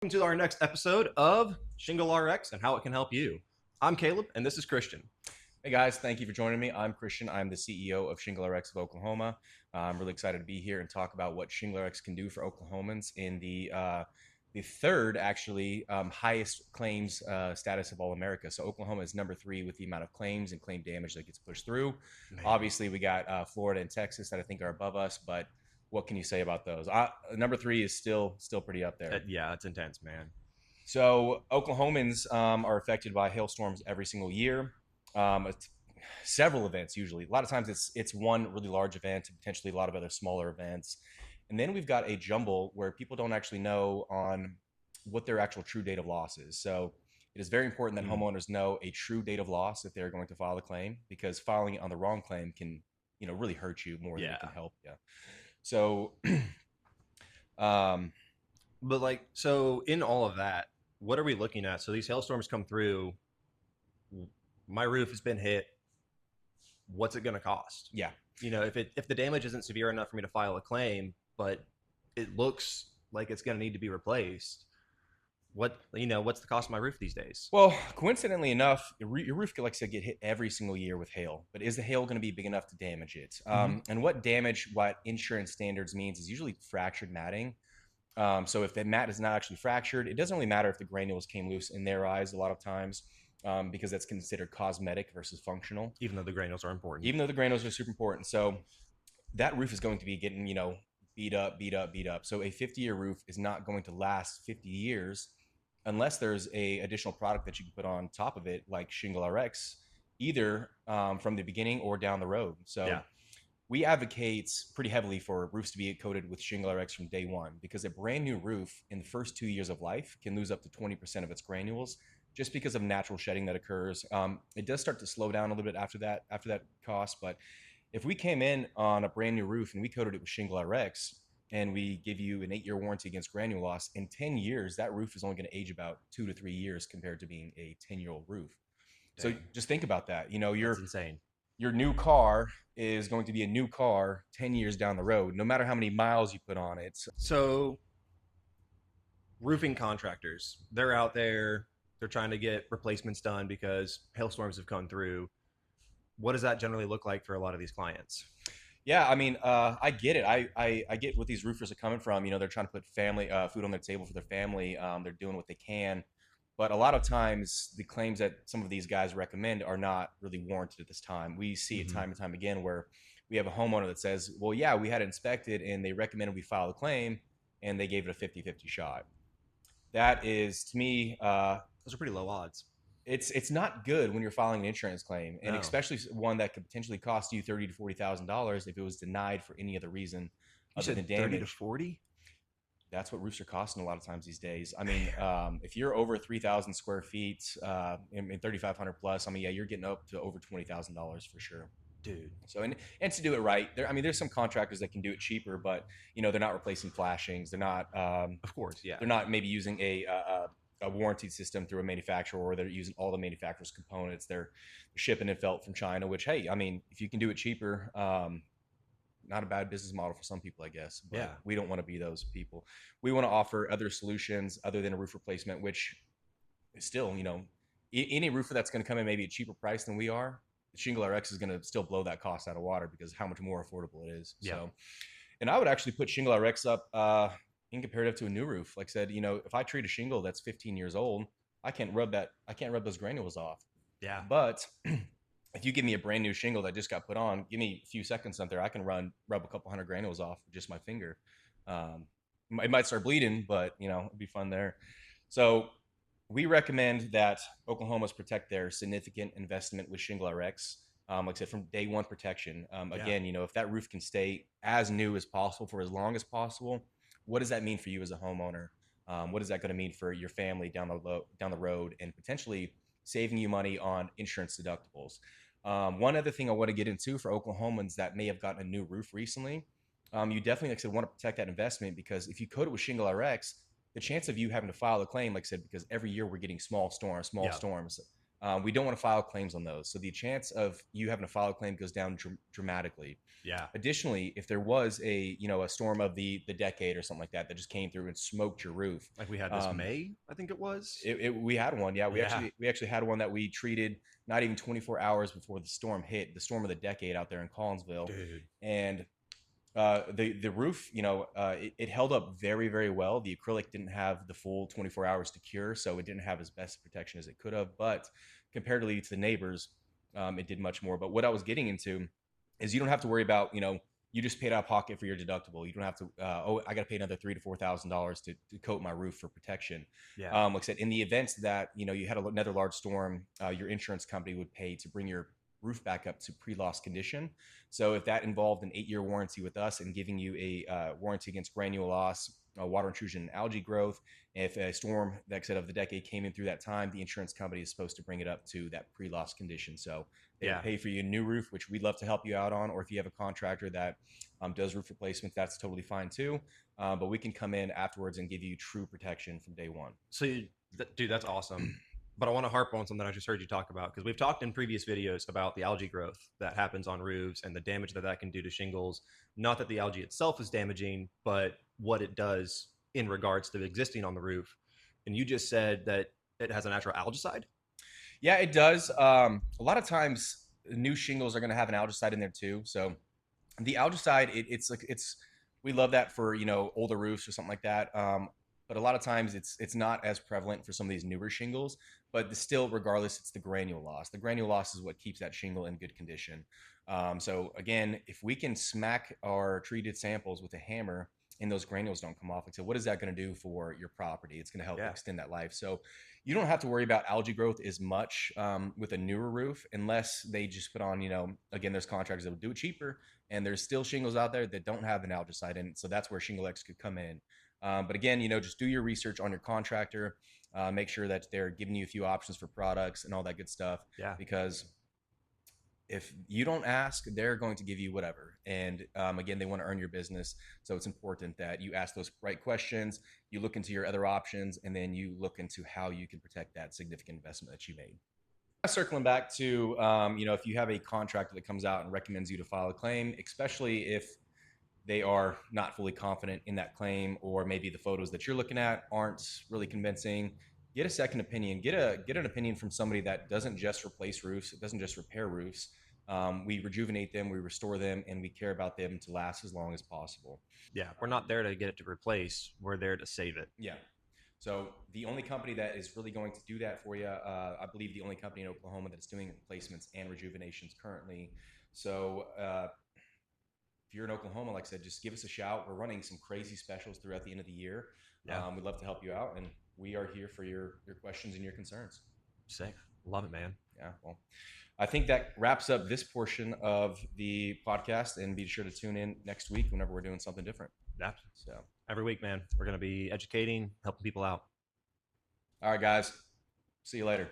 Welcome to our next episode of Shingle Rx and how it can help you. I'm Caleb, and this is Christian. Hey guys, thank you for joining me. I'm Christian. I'm the CEO of Shingle Rx of Oklahoma. I'm really excited to be here and talk about what Shingle Rx can do for Oklahomans in the third, actually, highest claims status of all America. So Oklahoma is number 3 with the amount of claims and claim damage that gets pushed through. Man. Obviously, we got Florida and Texas that I think are above us, but what can you say about those? Number 3 is still pretty up there. Yeah, it's intense, man. So Oklahomans are affected by hailstorms every single year. It's several events usually. A lot of times it's one really large event and potentially a lot of other smaller events. And then we've got a jumble where people don't actually know on what their actual true date of loss is. So it is very important that homeowners know a true date of loss if they're going to file a claim, because filing it on the wrong claim can, really hurt you more than it can help you. So But so in all of that, what are we looking at? So these hailstorms come through. My roof has been hit. What's it going to cost? yeah. If the damage isn't severe enough for me to file a claim, but it looks like it's going to need to be replaced, what's the cost of my roof these days? Well, coincidentally enough, your roof could, like I said, get hit every single year with hail. But is the hail going to be big enough to damage it? And what insurance standards means is usually fractured matting. So if the mat is not actually fractured, it doesn't really matter if the granules came loose in their eyes a lot of times, because that's considered cosmetic versus functional. Even though the granules are important. Even though the granules are super important. So that roof is going to be getting, beat up, beat up, beat up. So a 50-year roof is not going to last 50 years unless there's a additional product that you can put on top of it, like Shingle Rx, either from the beginning or down the road. So we advocate pretty heavily for roofs to be coated with Shingle Rx from day one, because a brand new roof in the first 2 years of life can lose up to 20% of its granules just because of natural shedding that occurs. It does start to slow down a little bit after that cost, but if we came in on a brand new roof and we coated it with Shingle Rx and we give you an 8-year warranty against granule loss, in 10 years, that roof is only going to age about 2 to 3 years compared to being a 10-year-old roof. Dang. So just think about that. That's insane. Your new car is going to be a new car 10 years down the road, no matter how many miles you put on it. So roofing contractors, they're out there, they're trying to get replacements done because hailstorms have come through. What does that generally look like for a lot of these clients? Yeah, I mean, I get it. I get what these roofers are coming from. They're trying to put family food on their table for their family. They're doing what they can. But a lot of times, the claims that some of these guys recommend are not really warranted at this time. We see it time and time again where we have a homeowner that says, well, yeah, we had it inspected and they recommended we file a claim and they gave it a 50-50 shot. That is, to me, those are pretty low odds. It's not good when you're filing an insurance claim, and especially one that could potentially cost you $30,000 to $40,000 if it was denied for any other reason other than damage. 30 to 40? That's what roofs are costing a lot of times these days. I mean, if you're over 3,000 square feet and 3,500 plus, I mean, yeah, you're getting up to over $20,000 for sure, dude. So and to do it right, there's some contractors that can do it cheaper, but they're not replacing flashings. They're not, of course, yeah. They're not maybe using a warranty system through a manufacturer, or they're using all the manufacturer's components. They're shipping it felt from China, which, hey, I mean, if you can do it cheaper, not a bad business model for some people, I guess. But we don't want to be those people. We want to offer other solutions other than a roof replacement, which is still, any roofer that's going to come in maybe a cheaper price than we are, Shingle Rx is going to still blow that cost out of water because of how much more affordable it is. Yeah. So, and I would actually put Shingle Rx up in comparative to a new roof. Like I said, if I treat a shingle that's 15 years old, I can't rub those granules off. Yeah. But if you give me a brand new shingle that just got put on, give me a few seconds out there, I can rub a couple hundred granules off with just my finger. It might start bleeding, but it'd be fun there. So we recommend that Oklahomas protect their significant investment with Shingle Rx. Like I said, from day one protection. Again, if that roof can stay as new as possible for as long as possible, what does that mean for you as a homeowner? What is that going to mean for your family down the road, and potentially saving you money on insurance deductibles? One other thing I want to get into for Oklahomans that may have gotten a new roof recently, you definitely, like I said, want to protect that investment, because if you coat it with Shingle Rx, the chance of you having to file a claim, like I said, because every year we're getting small storms, We don't want to file claims on those. So the chance of you having to file a claim goes down dramatically. Yeah. Additionally, if there was a storm of the decade or something like that that just came through and smoked your roof, Like we had this um, May, I think it was. we had one. Yeah, we Yeah. actually we actually had one that we treated not even 24 hours before the storm hit, the storm of the decade out there in Collinsville, Dude. and the roof, it held up very, very well. The acrylic didn't have the full 24 hours to cure, so it didn't have as best protection as it could have. But comparatively to the neighbors, it did much more. But what I was getting into is you don't have to worry about, you just paid out of pocket for your deductible. You don't have to, I got to pay another $3,000 to $4,000 to coat my roof for protection. Yeah. Like I said, in the event that you had another large storm, your insurance company would pay to bring your roof back up to pre-loss condition. So if that involved an 8-year warranty with us and giving you a warranty against granule loss, water intrusion, and algae growth, if a storm that said of the decade came in through that time, the insurance company is supposed to bring it up to that pre-loss condition. So they Yeah. pay for you a new roof, which we'd love to help you out on. Or if you have a contractor that does roof replacements, that's totally fine too. But we can come in afterwards and give you true protection from day one. So, dude, that's awesome. But I want to harp on something I just heard you talk about because we've talked in previous videos about the algae growth that happens on roofs and the damage that that can do to shingles. Not that the algae itself is damaging, but what it does in regards to existing on the roof. And you just said that it has a natural algicide. Yeah, it does. A lot of times, new shingles are going to have an algicide in there too. So the algicide, it's we love that for older roofs or something like that. But a lot of times it's not as prevalent for some of these newer shingles. But still, regardless, it's the granule loss. The granule loss is what keeps that shingle in good condition. So again, if we can smack our treated samples with a hammer and those granules don't come off, like so, what is that going to do for your property? It's going to help Yeah. extend that life. So you don't have to worry about algae growth as much with a newer roof, unless they just put on, again, there's contractors that will do it cheaper, and there's still shingles out there that don't have an algicide in it. So that's where Shingle X could come in. But again, just do your research on your contractor. Make sure that they're giving you a few options for products and all that good stuff. Yeah. Because if you don't ask, they're going to give you whatever. And again, they want to earn your business. So it's important that you ask those right questions, you look into your other options, and then you look into how you can protect that significant investment that you made. Circling back to, if you have a contractor that comes out and recommends you to file a claim, especially if they are not fully confident in that claim, or maybe the photos that you're looking at aren't really convincing, get a second opinion. Get an opinion from somebody that doesn't just replace roofs, it doesn't just repair roofs. We rejuvenate them, we restore them, and we care about them to last as long as possible. Yeah. We're not there to get it to replace. We're there to save it. Yeah. So the only company that is really going to do that for you, I believe the only company in Oklahoma that's doing replacements and rejuvenations currently. So if you're in Oklahoma, like I said, just give us a shout. We're running some crazy specials throughout the end of the year. Yeah. We'd love to help you out, and we are here for your questions and your concerns. Sick. Love it, man. Yeah, well, I think that wraps up this portion of the podcast, and be sure to tune in next week whenever we're doing something different. Yeah. So Every week, man, we're going to be educating, helping people out. all right, guys, see you later.